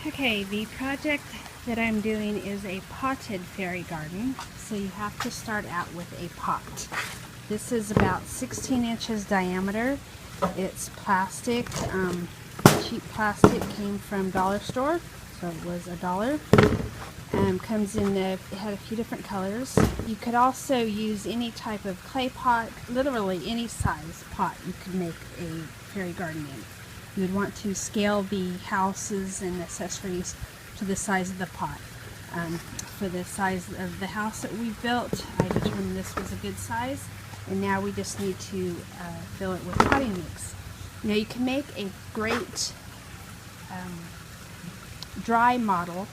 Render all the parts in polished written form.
Okay, the project that I'm doing is a potted fairy garden. So you have to start out with a pot. This is about 16 inches diameter. It's plastic, cheap plastic, came from dollar store, so it was $1. Comes in it had a few different colors. You could also use any type of clay pot, literally any size pot you could make a fairy garden in. You would want to scale the houses and accessories to the size of the pot. For the size of the house that we built, I determined this was a good size, and now we just need to fill it with potting mix. Now you can make a great dry model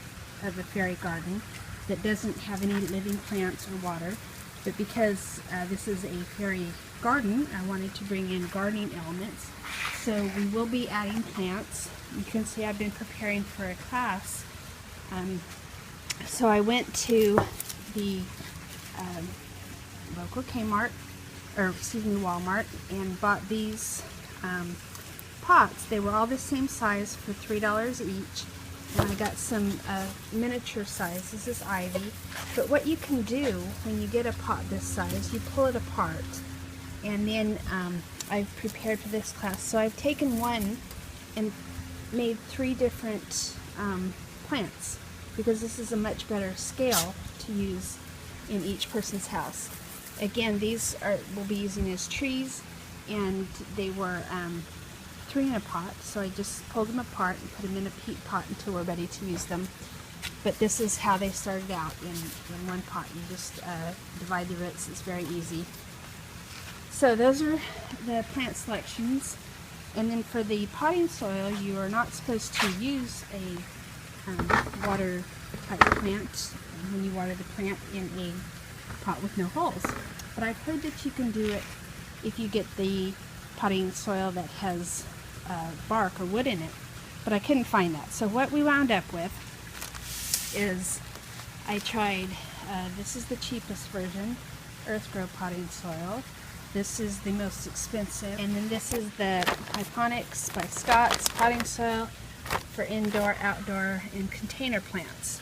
of a fairy garden that doesn't have any living plants or water, but because this is a fairy garden, I wanted to bring in gardening elements. So we will be adding plants. You can see I've been preparing for a class. So I went to the local Walmart, and bought these pots. They were all the same size for $3 each. And I got some miniature size. This is ivy. But what you can do when you get a pot this size, you pull it apart. And then I've prepared for this class. So I've taken one and made 3 different plants, because this is a much better scale to use in each person's house. Again, these we'll be using as trees, and they were 3 in a pot, so I just pulled them apart and put them in a peat pot until we're ready to use them. But this is how they started out, in one pot. You just divide the roots. It's very easy. So those are the plant selections. And then for the potting soil, you are not supposed to use a water type plant when you water the plant in a pot with no holes. But I've heard that you can do it if you get the potting soil that has bark or wood in it, but I couldn't find that. So what we wound up with is I tried, this is the cheapest version, Earth Grow potting soil. This is the most expensive, and then this is the Hydroponics by Scott's potting soil for indoor, outdoor, and container plants.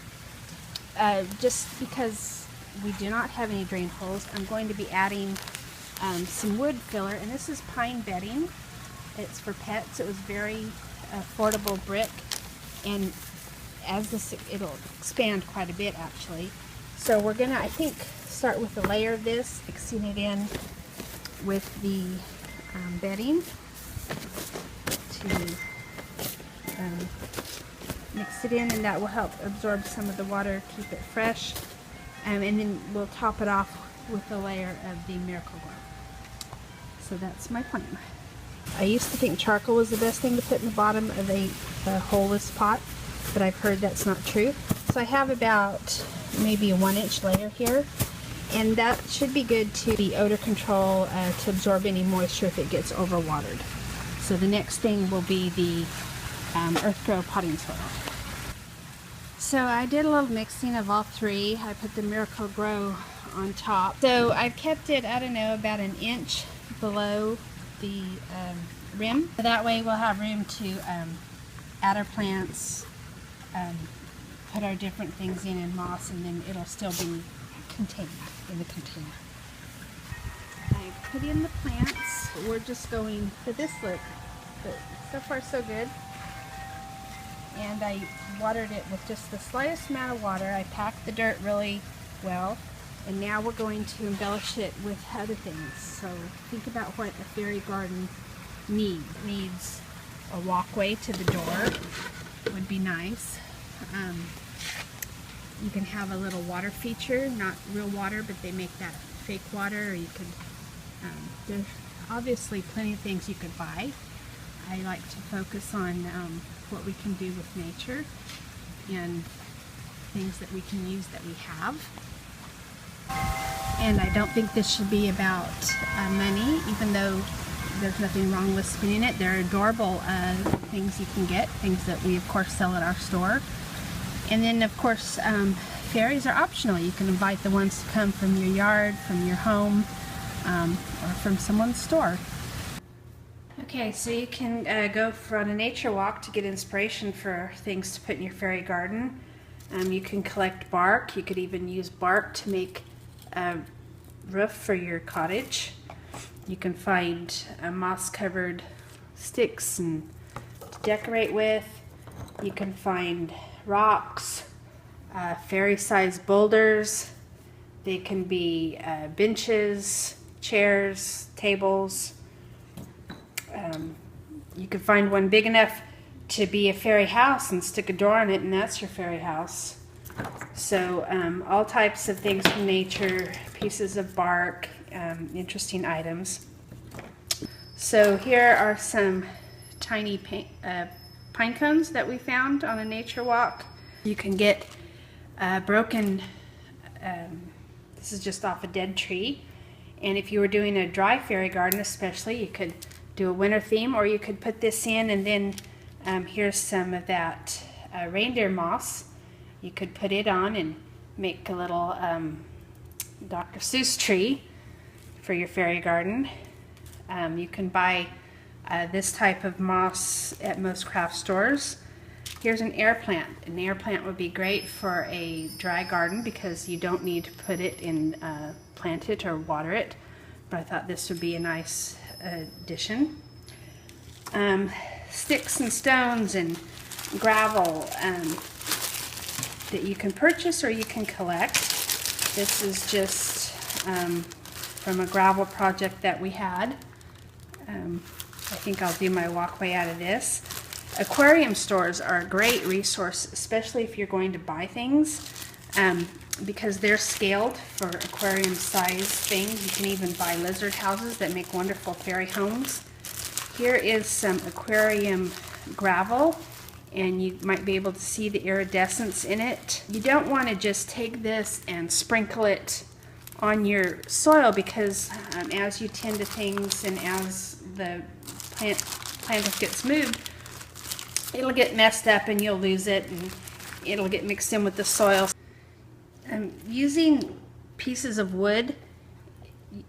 Just because we do not have any drain holes, I'm going to be adding some wood filler, and this is pine bedding. It's for pets. It was very affordable brick, and as this, it'll expand quite a bit actually. So we're gonna, I think, start with a layer of this, mixing it in with the bedding to mix it in, and that will help absorb some of the water, keep it fresh, and then we'll top it off with a layer of the Miracle-Gro. So that's my plan. I used to think charcoal was the best thing to put in the bottom of a holeless pot, but I've heard that's not true. So I have about maybe a 1-inch layer here, and that should be good to the odor control, to absorb any moisture if it gets overwatered. So the next thing will be the Earth Grow potting soil. So I did a little mixing of all 3. I put the Miracle-Gro on top. So I've kept it, I don't know, about 1 inch below the rim. That way we'll have room to add our plants, put our different things in moss, and then it'll still be contained in the container. I put in the plants. We're just going for this look, but so far so good. And I watered it with just the slightest amount of water. I packed the dirt really well, and now we're going to embellish it with other things. So think about what a fairy garden needs. It needs a walkway to the door, would be nice. You can have a little water feature, not real water, but they make that fake water, or you could, there's obviously plenty of things you could buy. I like to focus on what we can do with nature and things that we can use that we have. And I don't think this should be about money, even though there's nothing wrong with spending it. They're adorable things you can get, things that we of course sell at our store. And then of course fairies are optional. You can invite the ones to come from your yard, from your home, or from someone's store. Okay, so you can go for on a nature walk to get inspiration for things to put in your fairy garden. You can collect bark. You could even use bark to make a roof for your cottage. You can find moss-covered sticks and to decorate with. You can find rocks, fairy-sized boulders. They can be benches, chairs, tables. You can find one big enough to be a fairy house and stick a door in it, and that's your fairy house. So all types of things from nature, pieces of bark, interesting items. So here are some tiny pine cones that we found on a nature walk. You can get broken, this is just off a dead tree, and if you were doing a dry fairy garden especially, you could do a winter theme, or you could put this in, and then here's some of that reindeer moss. You could put it on and make a little Dr. Seuss tree for your fairy garden. You can buy this type of moss at most craft stores. Here's an air plant. An air plant would be great for a dry garden because you don't need to put it in, plant it or water it, but I thought this would be a nice addition. Sticks and stones and gravel that you can purchase or you can collect. This is just from a gravel project that we had. I think I'll do my walkway out of this. Aquarium stores are a great resource, especially if you're going to buy things, because they're scaled for aquarium size things. You can even buy lizard houses that make wonderful fairy homes. Here is some aquarium gravel, and you might be able to see the iridescence in it. You don't want to just take this and sprinkle it on your soil, because as you tend to things and as the plant gets moved, it'll get messed up and you'll lose it and it'll get mixed in with the soil. Using pieces of wood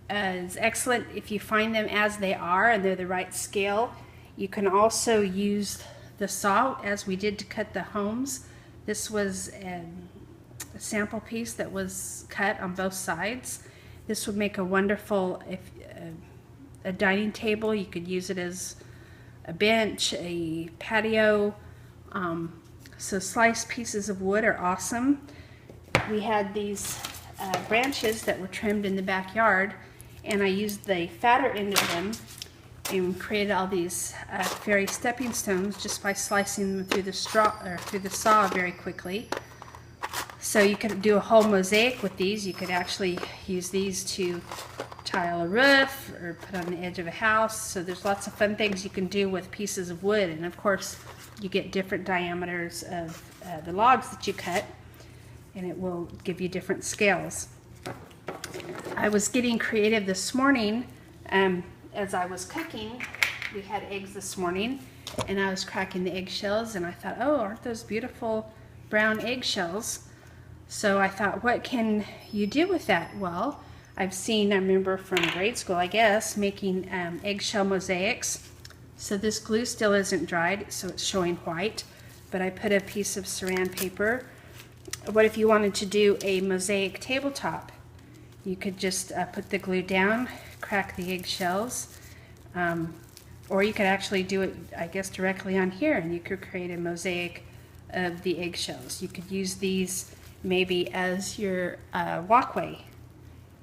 is excellent if you find them as they are and they're the right scale. You can also use the saw as we did to cut the homes. This was a sample piece that was cut on both sides. This would make a wonderful a dining table. You could use it as a bench, a patio. So sliced pieces of wood are awesome. We had these branches that were trimmed in the backyard, and I used the fatter end of them and created all these fairy stepping stones just by slicing them through the saw very quickly. So you could do a whole mosaic with these. You could actually use these to tile a roof or put on the edge of a house. So there's lots of fun things you can do with pieces of wood, and of course you get different diameters of the logs that you cut, and it will give you different scales. I was getting creative this morning as I was cooking. We had eggs this morning, and I was cracking the eggshells, and I thought, oh, aren't those beautiful brown eggshells? So I thought, what can you do with that? Well, I've seen, I remember from grade school, I guess, making eggshell mosaics. So this glue still isn't dried, so it's showing white, but I put a piece of saran paper. What if you wanted to do a mosaic tabletop? You could just put the glue down, crack the eggshells, or you could actually do it, I guess, directly on here, and you could create a mosaic of the eggshells. You could use these maybe as your walkway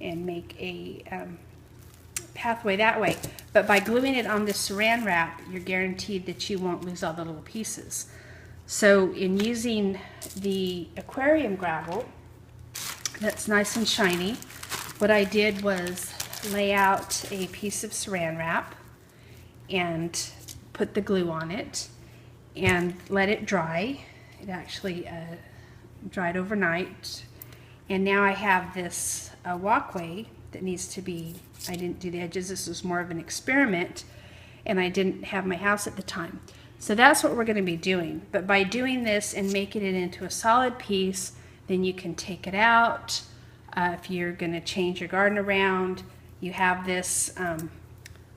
and make a pathway that way. But by gluing it on the saran wrap, you're guaranteed that you won't lose all the little pieces. So in using the aquarium gravel that's nice and shiny, what I did was lay out a piece of saran wrap and put the glue on it and let it dry. It actually dried overnight, and now I have this walkway that needs to be, I didn't do the edges, this was more of an experiment, and I didn't have my house at the time. So that's what we're going to be doing. But by doing this and making it into a solid piece, then you can take it out. If you're going to change your garden around, you have this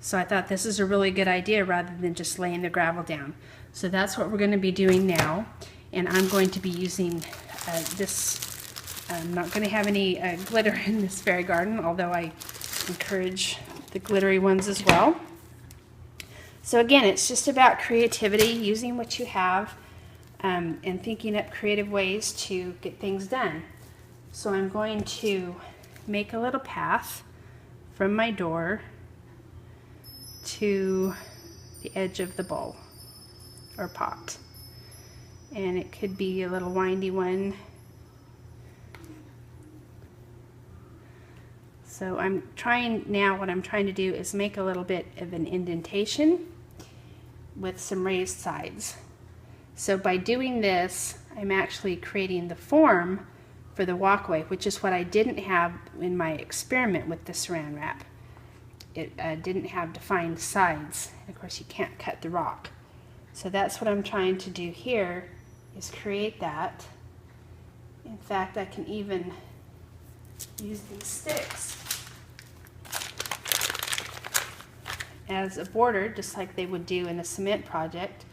So I thought this is a really good idea rather than just laying the gravel down. So that's what we're going to be doing now. And I'm going to be using this. I'm not going to have any glitter in this fairy garden, although I encourage the glittery ones as well. So again, it's just about creativity, using what you have, and thinking up creative ways to get things done. So I'm going to make a little path from my door to the edge of the bowl or pot. And it could be a little windy one. So what I'm trying to do is make a little bit of an indentation with some raised sides. So by doing this, I'm actually creating the form for the walkway, which is what I didn't have in my experiment with the saran wrap. It didn't have defined sides. Of course, you can't cut the rock. So that's what I'm trying to do here, is create that. In fact, I can even use these sticks as a border, just like they would do in a cement project.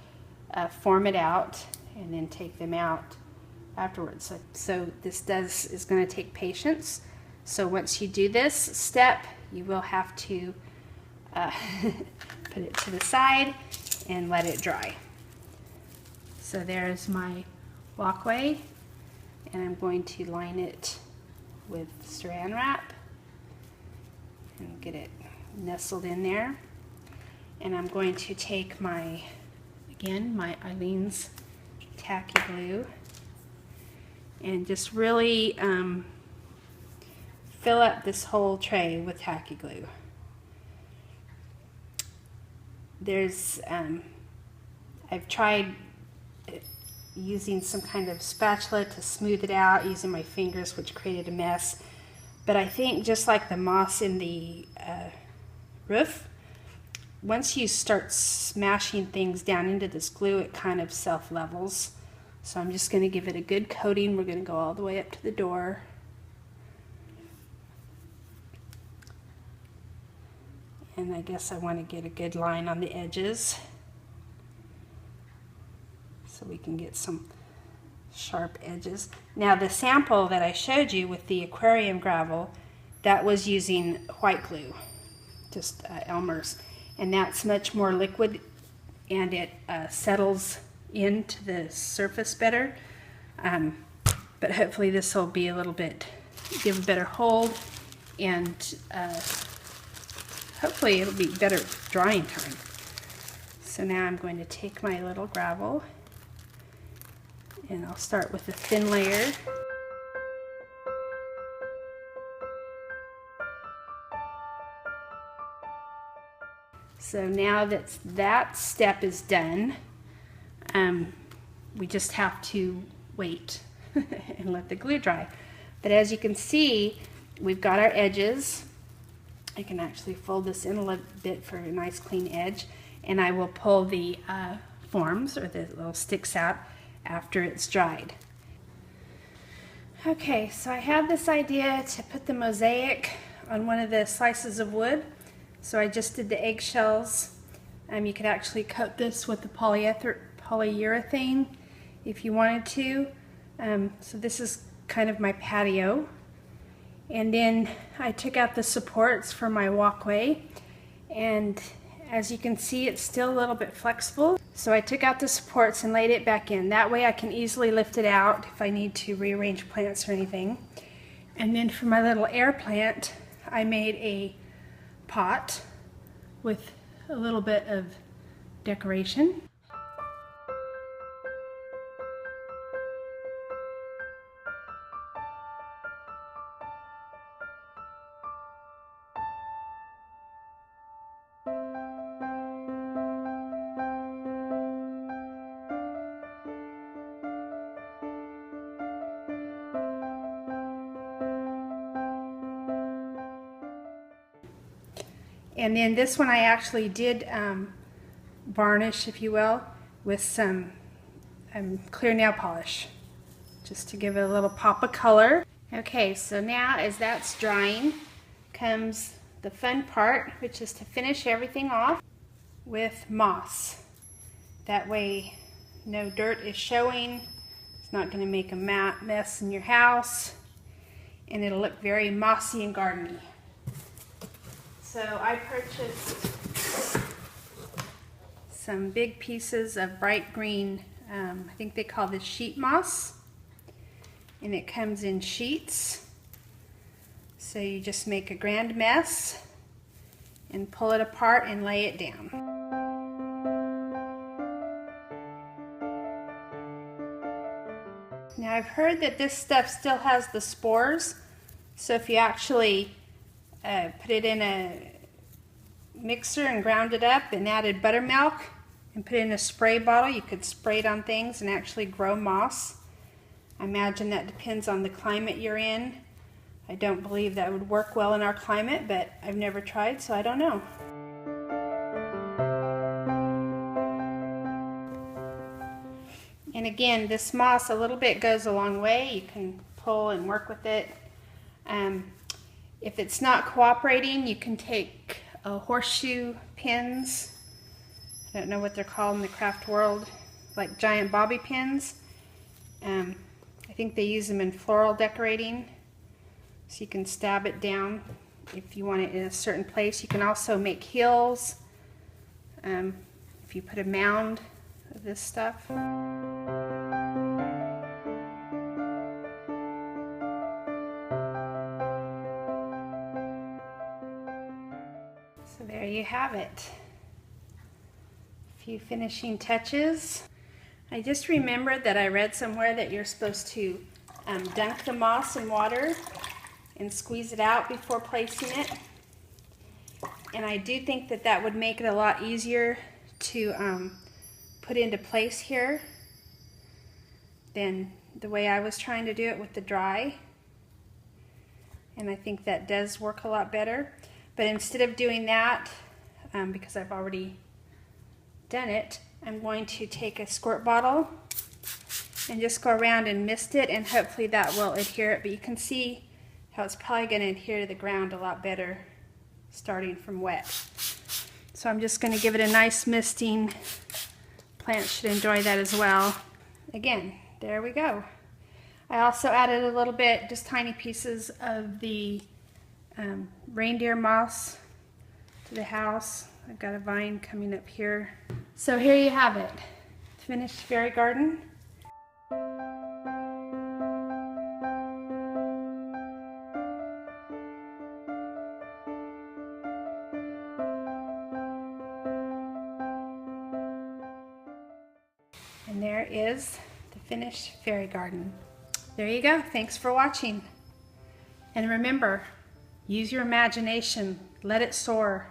Form it out and then take them out afterwards. So this is going to take patience. So once you do this step, you will have to put it to the side and let it dry. So there's my walkway, and I'm going to line it with saran wrap and get it nestled in there. And I'm going to take my Eileen's tacky glue and just really fill up this whole tray with tacky glue. I've tried using some kind of spatula to smooth it out, using my fingers, which created a mess. But I think just like the moss in the roof, once you start smashing things down into this glue, it kind of self-levels. So I'm just going to give it a good coating. We're going to go all the way up to the door. And I guess I want to get a good line on the edges so we can get some sharp edges. Now the sample that I showed you with the aquarium gravel, that was using white glue, just Elmer's. And that's much more liquid, and it settles into the surface better. But hopefully this will be a little bit, give a better hold, and hopefully it'll be better drying time. So now I'm going to take my little gravel, and I'll start with a thin layer. So now that step is done, we just have to wait and let the glue dry. But as you can see, we've got our edges. I can actually fold this in a little bit for a nice clean edge, and I will pull the forms or the little sticks out after it's dried. Okay, so I had this idea to put the mosaic on one of the slices of wood. So I just did the eggshells. You could actually coat this with the polyurethane if you wanted to. So this is kind of my patio. And then I took out the supports for my walkway. And as you can see, it's still a little bit flexible. So I took out the supports and laid it back in. That way I can easily lift it out if I need to rearrange plants or anything. And then for my little air plant, I made a pot with a little bit of decoration. And then this one I actually did varnish, if you will, with some clear nail polish, just to give it a little pop of color. Okay, so now as that's drying comes the fun part, which is to finish everything off with moss. That way no dirt is showing. It's not going to make a mess in your house, and it'll look very mossy and gardeny. So I purchased some big pieces of bright green, I think they call this sheet moss, and it comes in sheets. So you just make a grand mess and pull it apart and lay it down. Now I've heard that this stuff still has the spores, so if you actually put it in a mixer and ground it up and added buttermilk and put it in a spray bottle, you could spray it on things and actually grow moss. I imagine that depends on the climate you're in. I don't believe that would work well in our climate, but I've never tried, so I don't know. And again, this moss, a little bit goes a long way. You can pull and work with it. If it's not cooperating, you can take horseshoe pins. I don't know what they're called in the craft world, like giant bobby pins. I think they use them in floral decorating. So you can stab it down if you want it in a certain place. You can also make hills if you put a mound of this stuff. So there you have it. A few finishing touches. I just remembered that I read somewhere that you're supposed to dunk the moss in water and squeeze it out before placing it. And I do think that that would make it a lot easier to put into place here than the way I was trying to do it with the dry. And I think that does work a lot better. But instead of doing that, because I've already done it, I'm going to take a squirt bottle and just go around and mist it, and hopefully that will adhere it. But you can see how it's probably going to adhere to the ground a lot better starting from wet. So I'm just going to give it a nice misting. Plants should enjoy that as well. Again, there we go. I also added a little bit, just tiny pieces of the reindeer moss to the house. I've got a vine coming up here. So here you have it, finished fairy garden. And there is the finished fairy garden. There you go. Thanks for watching. And remember, use your imagination. Let it soar.